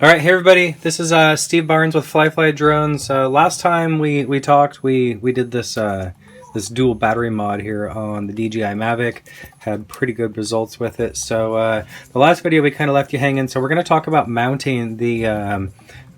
All right, hey everybody. This is Steve Barnes with Fly Drones. Last time we talked, we did this this dual battery mod here on the DJI Mavic. Had pretty good results with it. So the last video we kind of left you hanging. So we're going to talk about mounting the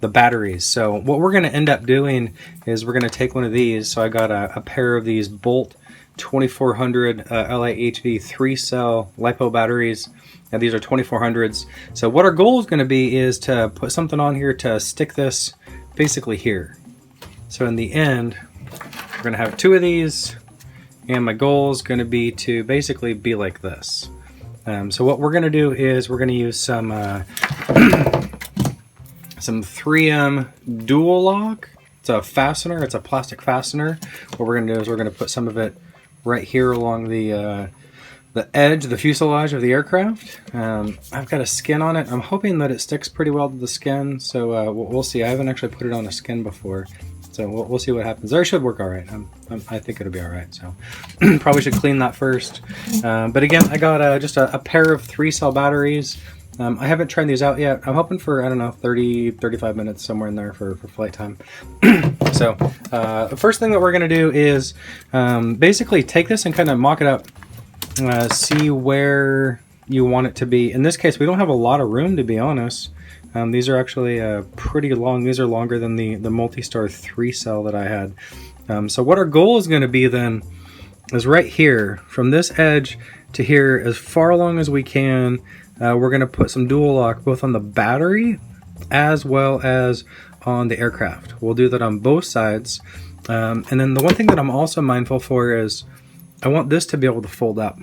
batteries. So what we're going to end up doing is we're going to take one of these. So I got a pair of these Bolt 2400 LIHV 3-cell LiPo batteries. Now these are 2400s. So what our goal is going to be is to put something on here to stick this basically here. So in the end, we're going to have two of these, and my goal is going to be to basically be like this. So what we're going to do is we're going to use some 3M dual lock. It's a fastener. It's a plastic fastener. What we're going to do is we're going to put some of it right here along the edge, the fuselage of the aircraft. I've got a skin on it. I'm hoping that it sticks pretty well to the skin, so we'll see. I haven't actually put it on a skin before, so we'll see what happens. There, it should work all right. I think it'll be all right. So probably should clean that first. But again, I got just a pair of 3-cell batteries. I haven't tried these out yet. I'm hoping for, I don't know, 35 minutes, somewhere in there for flight time. So the first thing that we're going to do is basically take this and kind of mock it up. See where you want it to be. In this case, we don't have a lot of room, to be honest. These are actually pretty long. These are longer than the Multi-Star 3-cell that I had. So what our goal is going to be then is right here, from this edge to here, as far along as we can. We're going to put some dual lock both on the battery as well as on the aircraft. We'll do that on both sides. And then the one thing that I'm also mindful for is I want this to be able to fold up.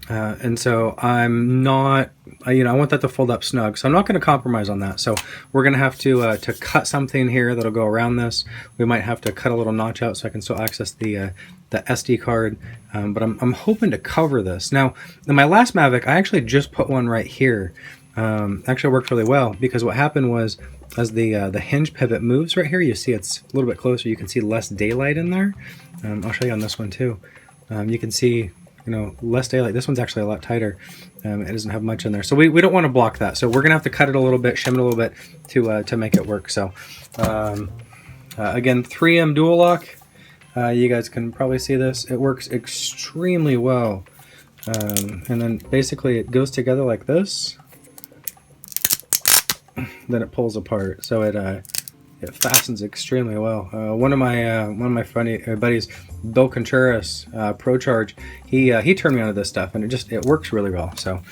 And so I'm not, I want that to fold up snug. So I'm not going to compromise on that. So we're going to have to cut something here that'll go around this. We might have to cut a little notch out so I can still access the SD card. But I'm hoping to cover this. Now, in my last Mavic, I actually just put one right here. Actually worked really well, because what happened was as the hinge pivot moves right here, you see it's a little bit closer. You can see less daylight in there. I'll show you on this one too. You can see, less daylight. This one's actually a lot tighter. It doesn't have much in there, so we don't want to block that. So we're gonna have to cut it a little bit, shim it a little bit to make it work. So again, 3M dual lock. You guys can probably see this. It works extremely well. And then basically it goes together like this. Then it pulls apart. So it fastens extremely well. One of my funny buddies, Bill Contreras, Pro Charge, he turned me onto this stuff, and it works really well. So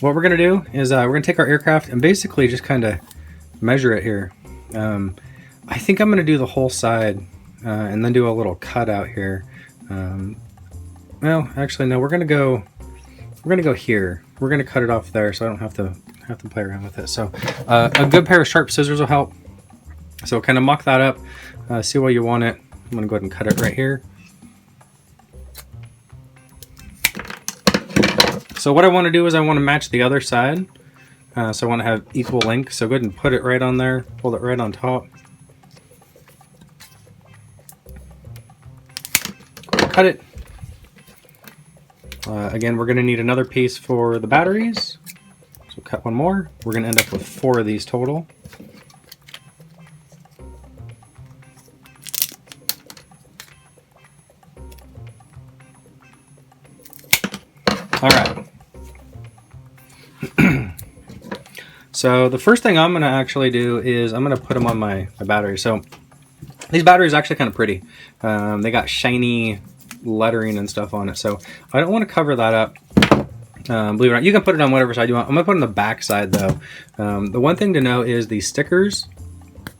what we're gonna do is we're gonna take our aircraft and basically just kind of measure it here. I think I'm gonna do the whole side and then do a little cut out here. Well, actually no, we're gonna go here. We're gonna cut it off there, so I don't have to play around with it. So a good pair of sharp scissors will help. So kind of mock that up, see where you want it. I'm going to go ahead and cut it right here. So what I want to do is I want to match the other side. So I want to have equal length. So go ahead and put it right on there, hold it right on top. Cut it. Again, we're going to need another piece for the batteries. So cut one more. We're going to end up with 4 of these total. All right. So the first thing I'm going to actually do is I'm going to put them on my battery. So these batteries are actually kind of pretty. They got shiny lettering and stuff on it. So I don't want to cover that up. Believe it or not, you can put it on whatever side you want. I'm going to put it on the back side though. The one thing to know is these stickers,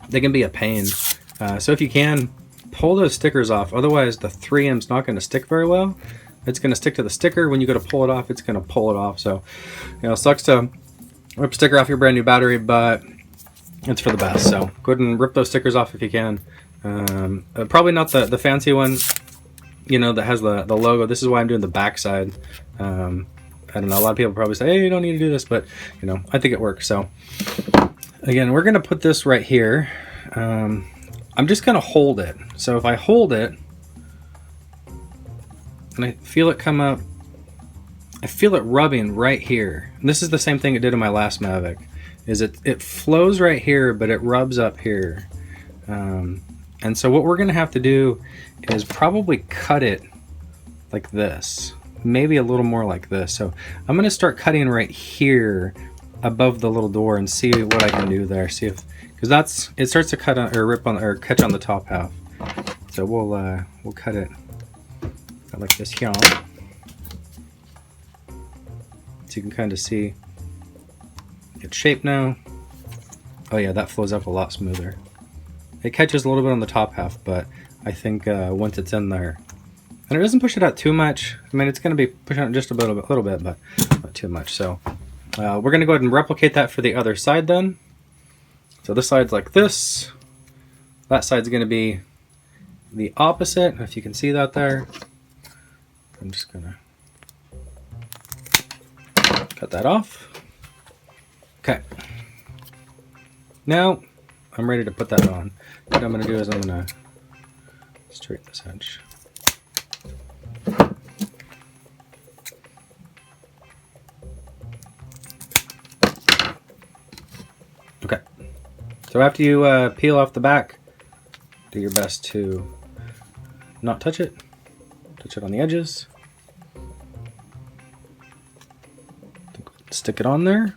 they can be a pain. So if you can, pull those stickers off. Otherwise the 3M's not going to stick very well. It's going to stick to the sticker. When you go to pull it off, it's going to pull it off. So, it sucks to rip a sticker off your brand new battery, but it's for the best. So go ahead and rip those stickers off if you can. Probably not the fancy one, that has the logo. This is why I'm doing the back side. I don't know. A lot of people probably say, hey, you don't need to do this, but I think it works. So again, we're going to put this right here. I'm just going to hold it. So if I hold it, and I feel it come up, I feel it rubbing right here. And this is the same thing it did in my last Mavic. is it flows right here, but it rubs up here. And so what we're gonna have to do is probably cut it like this, maybe a little more like this. So I'm gonna start cutting right here above the little door and see what I can do there. See if, because it starts to cut on or rip on or catch on the top half. So we'll cut it like this here. So you can kind of see its shape now. Oh yeah, that flows up a lot smoother. It catches a little bit on the top half, but I think once it's in there, and it doesn't push it out too much. I mean, it's going to be pushing out just a little bit, but not too much. So we're going to go ahead and replicate that for the other side then. So this side's like this. That side's going to be the opposite, if you can see that there. I'm just going to cut that off. Okay. Now I'm ready to put that on. What I'm going to do is I'm going to straighten this edge. Okay. So after you peel off the back, do your best to not touch it. Touch it on the edges. Stick it on there.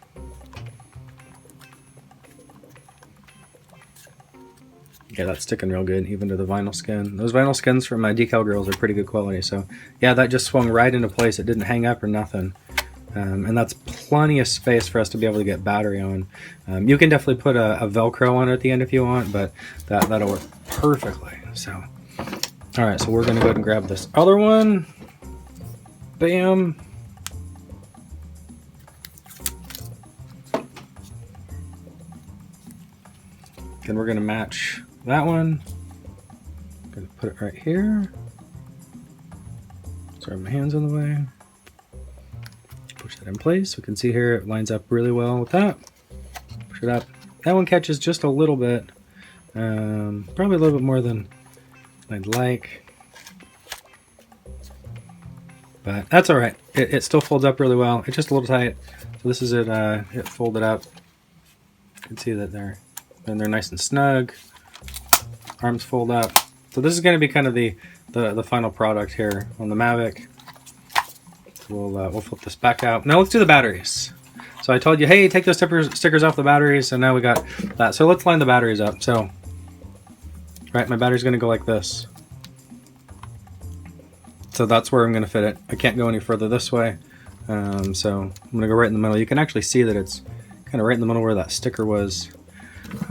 Yeah, that's sticking real good, even to the vinyl skin. Those vinyl skins from my decal grills are pretty good quality. So yeah, that just swung right into place. It didn't hang up or nothing. And that's plenty of space for us to be able to get battery on. You can definitely put a Velcro on it at the end if you want, but that'll work perfectly. So, all right, so we're gonna go ahead and grab this other one. Bam. Then we're gonna match that one. I'm gonna put it right here. Sorry, my hand's in the way. Push that in place. We can see here it lines up really well with that. Push it up. That one catches just a little bit. Probably a little bit more than I'd like. But that's all right. It still folds up really well. It's just a little tight. So this is it. It folded up. You can see that there. And they're nice and snug. Arms fold up. So this is going to be kind of the final product here on the Mavic. So we'll flip this back out. Now let's do the batteries. So I told you, hey, take those stickers off the batteries, and now we got that. So let's line the batteries up. So, right, my battery's going to go like this. So that's where I'm going to fit it. I can't go any further this way. So I'm going to go right in the middle. You can actually see that it's kind of right in the middle where that sticker was.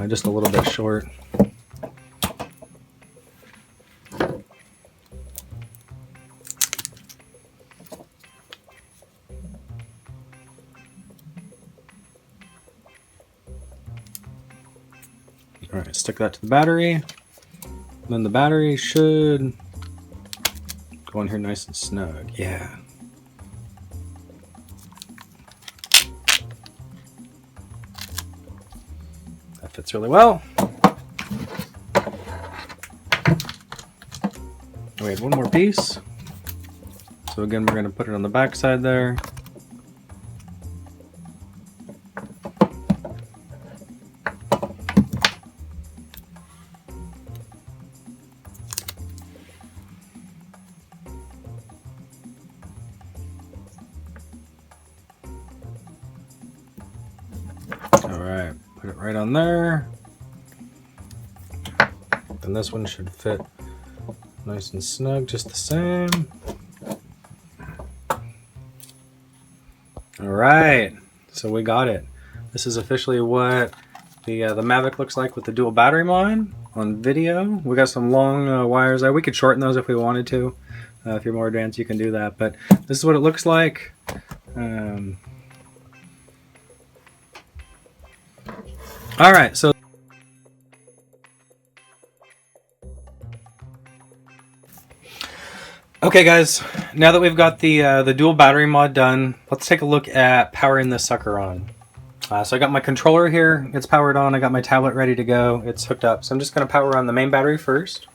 Just a little bit short. All right, stick that to the battery. Then the battery should go in here nice and snug. Yeah. That fits really well. We have one more piece. So again, we're going to put it on the back side there. Alright, put it right on there. And this one should fit nice and snug, just the same. Alright, so we got it. This is officially what the Mavic looks like with the dual battery mod on video. We got some long wires there. We could shorten those if we wanted to. If you're more advanced, you can do that. But this is what it looks like. Alright, so okay guys, now that we've got the dual battery mod done, let's take a look at powering this sucker on. So I got my controller here, it's powered on, I got my tablet ready to go, it's hooked up. So I'm just going to power on the main battery first.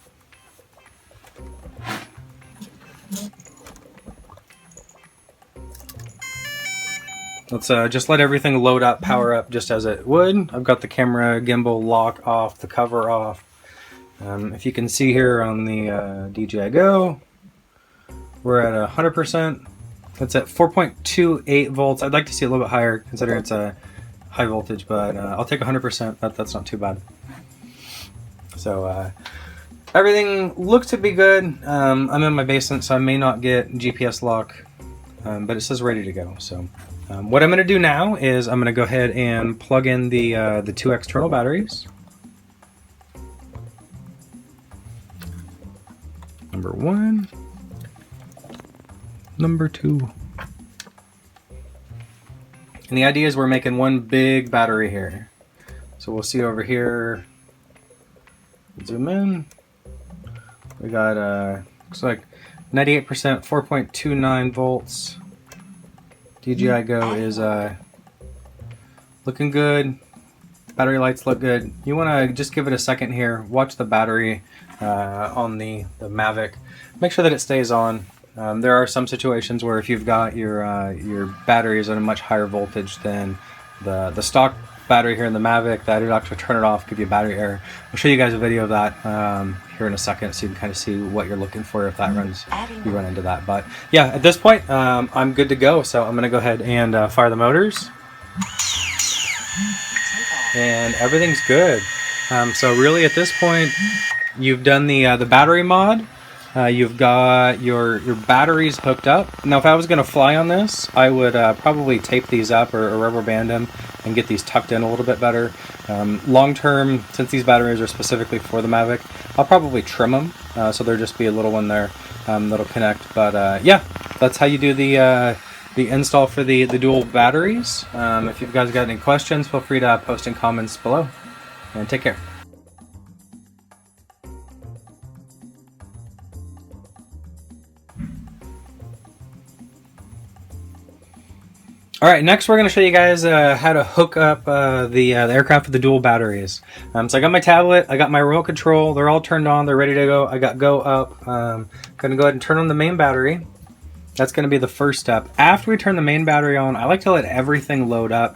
let's just let everything load up, power up just as it would. I've got the camera gimbal lock off, the cover off. If you can see here on the DJI Go, we're at 100%. It's at 4.28 volts. I'd like to see a little bit higher considering it's a high voltage, but I'll take 100%. That's not too bad. So everything looks to be good. I'm in my basement, so I may not get GPS lock, but it says ready to go. So what I'm going to do now is I'm going to go ahead and plug in the two external batteries. Number 1, number 2. And the idea is we're making one big battery here. So we'll see over here, zoom in, we got looks like 98%, 4.29 volts. DJI Go is looking good. Battery lights look good. You want to just give it a second here, watch the battery on the Mavic, make sure that it stays on. There are some situations where if you've got your batteries at a much higher voltage than the stock battery here in the Mavic, that it'll actually turn it off, give you a battery error. I'll show you guys a video of that here in a second, so you can kind of see what you're looking for if that you run into that. But yeah, at this point I'm good to go, so I'm going to go ahead and fire the motors, and everything's good. So really at this point you've done the battery mod. You've got your batteries hooked up. Now if I was going to fly on this, I would probably tape these up or rubber band them and get these tucked in a little bit better. Long term, since these batteries are specifically for the Mavic, I'll probably trim them so there'll just be a little one there that'll connect. But yeah, that's how you do the install for the dual batteries. If you guys got any questions, feel free to post in comments below, and take care. All right, next we're going to show you guys how to hook up the aircraft with the dual batteries. So I got my tablet, I got my remote control, they're all turned on, they're ready to go. I got go up. Going to go ahead and turn on the main battery. That's going to be the first step. After we turn the main battery on, I like to let everything load up,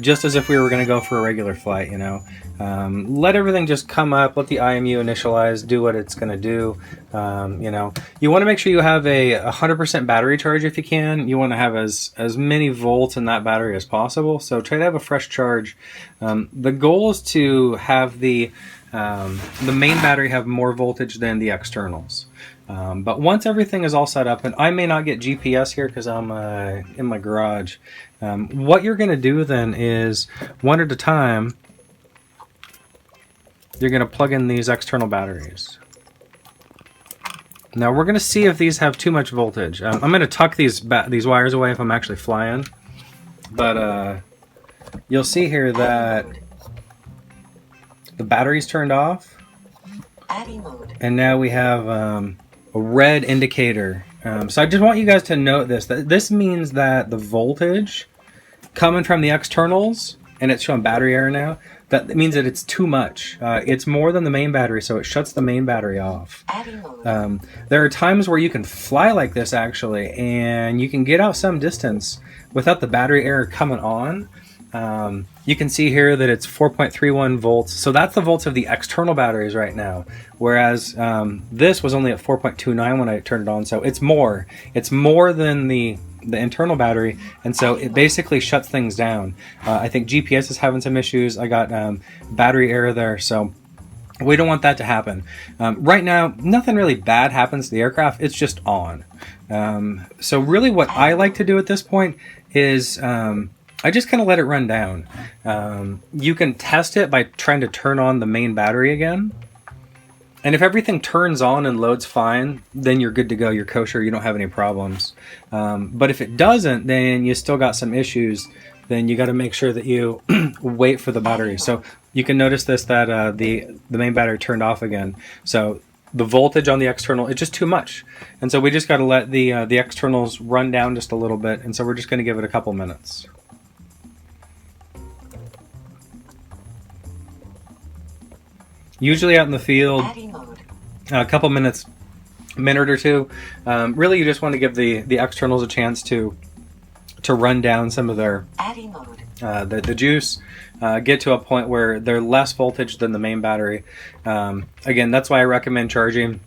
just as if we were going to go for a regular flight, you know. Let everything just come up, let the IMU initialize, do what it's going to do. You know, you want to make sure you have a 100% battery charge if you can. You want to have as many volts in that battery as possible, so try to have a fresh charge. The goal is to have the main battery have more voltage than the externals. But once everything is all set up, and I may not get GPS here because I'm in my garage, what you're going to do then is, one at a time, you're going to plug in these external batteries. Now we're going to see if these have too much voltage. I'm going to tuck these wires away if I'm actually flying, but you'll see here that the battery's turned off, and now we have a red indicator. So I just want you guys to note this. This means that the voltage coming from the externals, and it's showing battery error now, that means that it's too much. It's more than the main battery, so it shuts the main battery off. There are times where you can fly like this actually, and you can get out some distance without the battery error coming on. You can see here that it's 4.31 volts. So that's the volts of the external batteries right now. Whereas this was only at 4.29 when I turned it on. So it's more. It's more than the internal battery. And so it basically shuts things down. I think GPS is having some issues. I got battery error there. So we don't want that to happen. Right now, nothing really bad happens to the aircraft. It's just on. So really what I like to do at this point is I just kind of let it run down. You can test it by trying to turn on the main battery again. And if everything turns on and loads fine, then you're good to go. You're kosher. You don't have any problems. But if it doesn't, then you still got some issues. Then you got to make sure that you wait for the battery. So you can notice this, that the main battery turned off again. So the voltage on the external, it's just too much. And so we just got to let the externals run down just a little bit. And so we're just going to give it a couple minutes. Usually out in the field, a couple minutes, minute or two. Really, you just want to give the externals a chance to to run down some of their the juice, get to a point where they're less voltage than the main battery. Again, that's why I recommend charging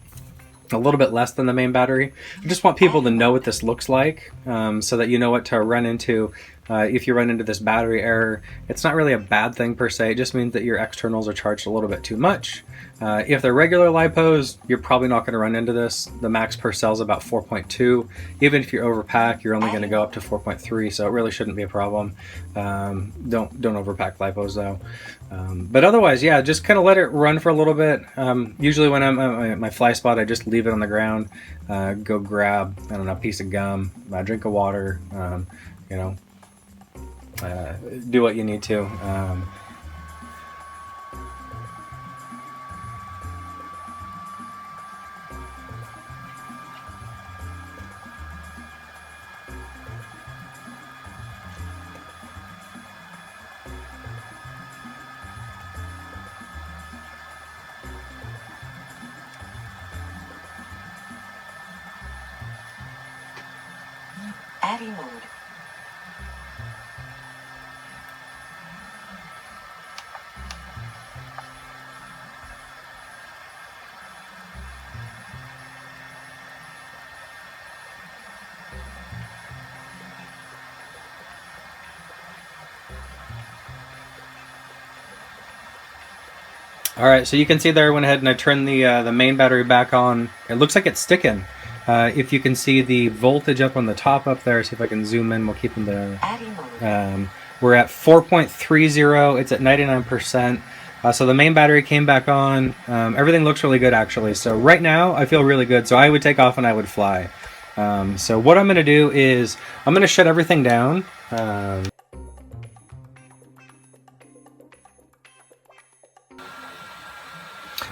a little bit less than the main battery. I just want people to know what this looks like, so that you know what to run into. If you run into this battery error, it's not really a bad thing per se. It just means that your externals are charged a little bit too much. If they're regular LiPos, you're probably not going to run into this. The max per cell is about 4.2. Even if you overpack, you're only going to go up to 4.3, so it really shouldn't be a problem. Don't overpack LiPos though. But otherwise, yeah, just kind of let it run for a little bit. Usually when I'm at my fly spot, I just leave it on the ground, go grab, I don't know, a piece of gum, a drink of water, you know, do what you need to. Adding mode. All right, so you can see there I went ahead and I turned the main battery back on. It looks like it's sticking. If you can see the voltage up on the top up there, see if I can zoom in, we'll keep them there. We're at 4.30, it's at 99%. So the main battery came back on. Everything looks really good actually. So right now I feel really good. So I would take off and I would fly. So what I'm gonna do is I'm gonna shut everything down.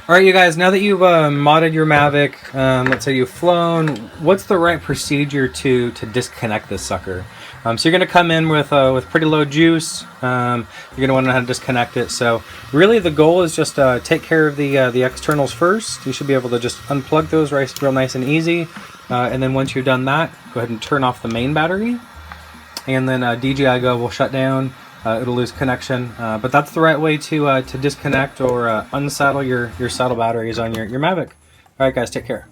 Alright you guys, now that you've modded your Mavic, let's say you've flown, what's the right procedure to disconnect this sucker? So you're going to come in with pretty low juice, you're going to want to know how to disconnect it. So really the goal is just take care of the externals first. You should be able to just unplug those real nice and easy, and then once you've done that, go ahead and turn off the main battery, and then DJI Go will shut down. It'll lose connection, but that's the right way to disconnect or unsaddle your saddle batteries on your Mavic. All right, guys, take care.